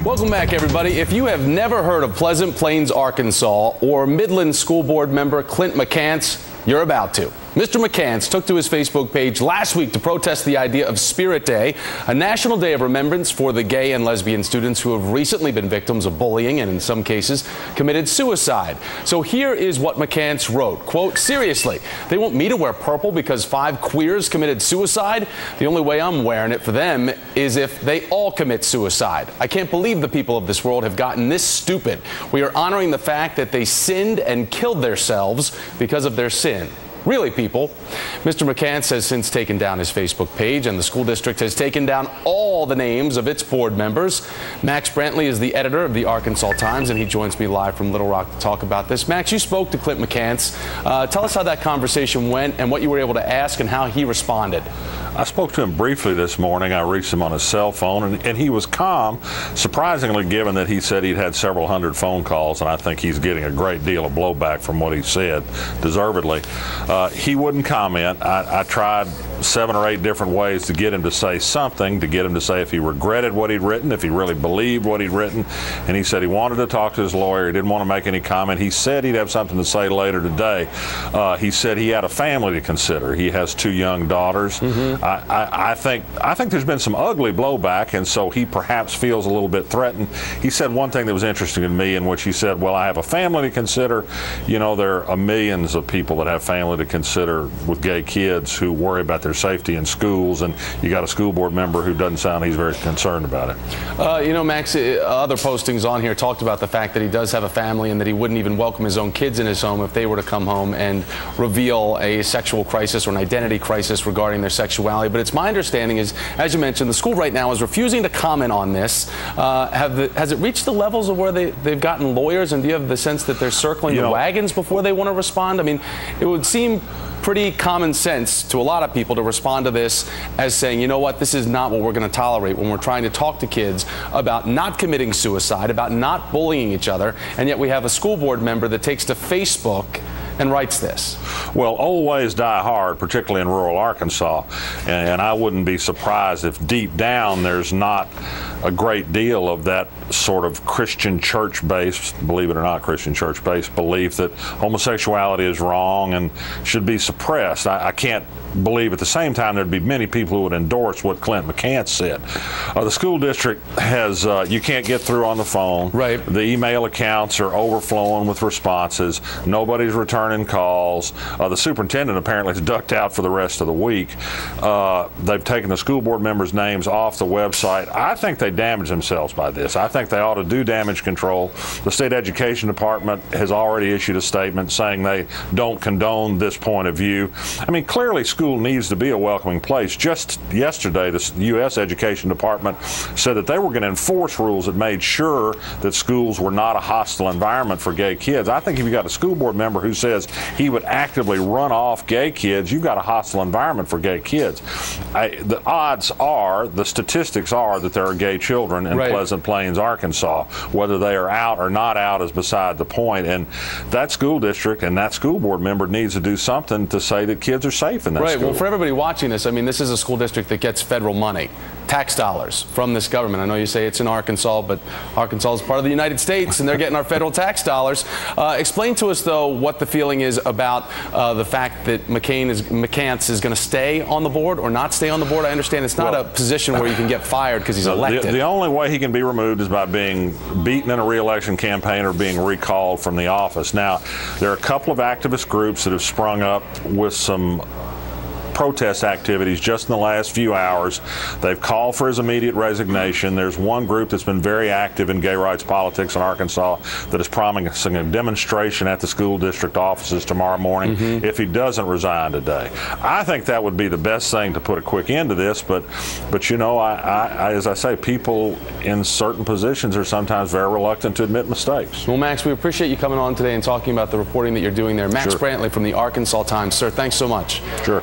Welcome back, everybody. If you have never heard of Pleasant Plains, Arkansas, or Midland School Board member Clint McCance, you're about to. Mr. McCance took to his Facebook page last week to protest the idea of Spirit Day, a national day of remembrance for the gay and lesbian students who have recently been victims of bullying and in some cases committed suicide. So here is what McCance wrote, quote, "Seriously, they want me to wear purple because 5 queers committed suicide? The only way I'm wearing it for them is if they all commit suicide. I can't believe the people of this world have gotten this stupid. We are honoring the fact that they sinned and killed themselves because of their sin. Really, people." Mr. McCance has since taken down his Facebook page, and the school district has taken down all the names of its board members. Max Brantley is the editor of the Arkansas Times, and he joins me live from Little Rock to talk about this. Max, you spoke to Clint McCance. Tell us how that conversation went and what you were able to ask and how he responded. I spoke to him briefly this morning. I reached him on his cell phone, and he was calm, surprisingly, given that he said he'd had several hundred phone calls, and I think he's getting a great deal of blowback from what he said, deservedly. He wouldn't comment. I tried 7 or 8 different ways to get him to say something, to get him to say if he regretted what he'd written, if he really believed what he'd written, and he said he wanted to talk to his lawyer. He didn't want to make any comment. He said he'd have something to say later today. He said he had a family to consider. He has 2 young daughters. I think there's been some ugly blowback, and so he perhaps feels a little bit threatened. He said one thing that was interesting to me, in which he said, well, I have a family to consider. You know, there are millions of people that have family to consider with gay kids who worry about their safety in schools, and you got a school board member who doesn't sound he's very concerned about it. You know, Max, other postings on here talked about the fact that he does have a family and that he wouldn't even welcome his own kids in his home if they were to come home and reveal a sexual crisis or an identity crisis regarding their sexuality. But it's my understanding is, as you mentioned, the school right now is refusing to comment on this. Has it reached the levels of where they've gotten lawyers, and do you have the sense that they're circling the wagons before they want to respond? I mean, it would seem pretty common sense to a lot of people to respond to this as saying, you know what, this is not what we're going to tolerate when we're trying to talk to kids about not committing suicide, about not bullying each other, and yet we have a school board member that takes to Facebook and writes this. Well, old ways die hard, particularly in rural Arkansas, and I wouldn't be surprised if deep down there's not a great deal of that sort of Christian church-based, believe it or not, Christian church-based belief that homosexuality is wrong and should be suppressed. I can't believe at the same time there'd be many people who would endorse what Clint McCance said. The school district has, you can't get through on the phone. Right. The email accounts are overflowing with responses. Nobody's returning calls. The superintendent apparently has ducked out for the rest of the week. They've taken the school board members' names off the website. I think they damaged themselves by this. I think they ought to do damage control. The state education department has already issued a statement saying they don't condone this point of view. I mean, clearly school needs to be a welcoming place. Just yesterday, the U.S. Education Department said that they were going to enforce rules that made sure that schools were not a hostile environment for gay kids. I think if you got a school board member who says he would actively run off gay kids, you've got a hostile environment for gay kids. The odds are, the statistics are, that there are gay children in Pleasant Plains, Arkansas. Whether they are out or not out is beside the point. And that school district and that school board member needs to do something to say that kids are safe in that school. Well, for everybody watching this, I mean, this is a school district that gets federal money, tax dollars from this government. I know you say it's in Arkansas, but Arkansas is part of the United States, and they're getting our federal tax dollars. Explain to us, though, what the feeling is about the fact that McCance is going to stay on the board or not stay on the board. I understand it's not a position where you can get fired because he's elected. The only way he can be removed is by being beaten in a re-election campaign or being recalled from the office. Now, there are a couple of activist groups that have sprung up with some protest activities just in the last few hours. They've called for his immediate resignation. There's one group that's been very active in gay rights politics in Arkansas that is promising a demonstration at the school district offices tomorrow morning if he doesn't resign today. I think that would be the best thing to put a quick end to this, but you know, as I say, people in certain positions are sometimes very reluctant to admit mistakes. Well, Max, we appreciate you coming on today and talking about the reporting that you're doing there. Max Brantley from the Arkansas Times. Sir, thanks so much. Sure.